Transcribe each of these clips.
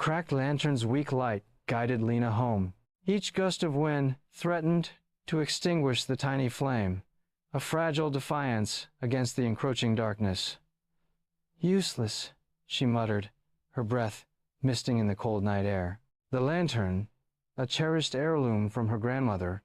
cracked lantern's weak light guided Lina home. Each gust of wind threatened to extinguish the tiny flame, a fragile defiance against the encroaching darkness. "Useless," she muttered, her breath misting in the cold night air. The lantern, a cherished heirloom from her grandmother,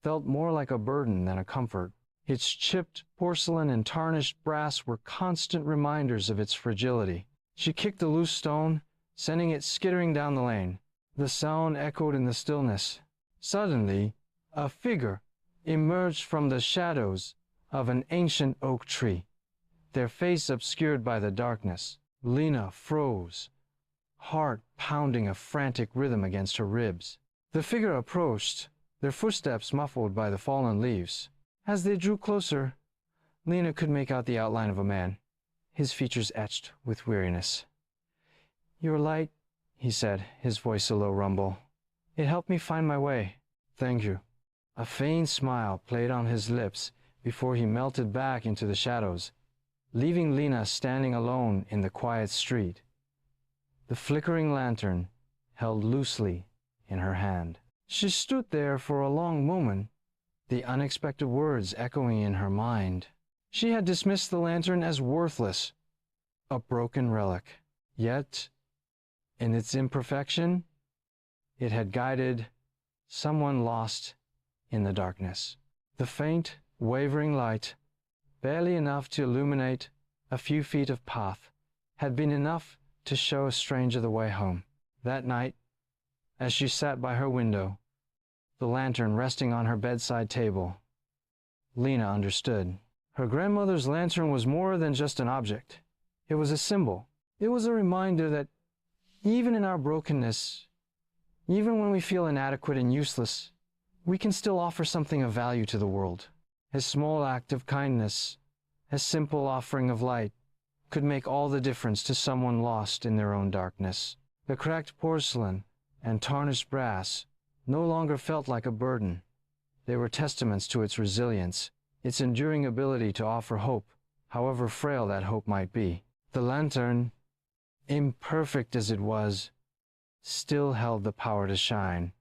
felt more like a burden than a comfort. Its chipped porcelain and tarnished brass were constant reminders of its fragility. She kicked the loose stone, sending it skittering down the lane. The sound echoed in the stillness. Suddenly, a figure emerged from the shadows of an ancient oak tree, their face obscured by the darkness. Lina froze, heart pounding a frantic rhythm against her ribs. The figure approached, their footsteps muffled by the fallen leaves. As they drew closer, Lina could make out the outline of a man, his features etched with weariness. "Your light," he said, his voice a low rumble. "It helped me find my way." "Thank you." A faint smile played on his lips before he melted back into the shadows, leaving Lina standing alone in the quiet street, the flickering lantern held loosely in her hand. She stood there for a long moment, the unexpected words echoing in her mind. She had dismissed the lantern as worthless, a broken relic. Yet, in its imperfection, it had guided someone lost in the darkness. The faint, wavering light, barely enough to illuminate a few feet of path, had been enough to show a stranger the way home. That night, as she sat by her window, the lantern resting on her bedside table, Lina understood. Her grandmother's lantern was more than just an object. It was a symbol. It was a reminder that even in our brokenness, even when we feel inadequate and useless, we can still offer something of value to the world. A small act of kindness, a simple offering of light, could make all the difference to someone lost in their own darkness. The cracked porcelain and tarnished brass no longer felt like a burden. They were testaments to its resilience, its enduring ability to offer hope, however frail that hope might be. The lantern, imperfect as it was, still held the power to shine.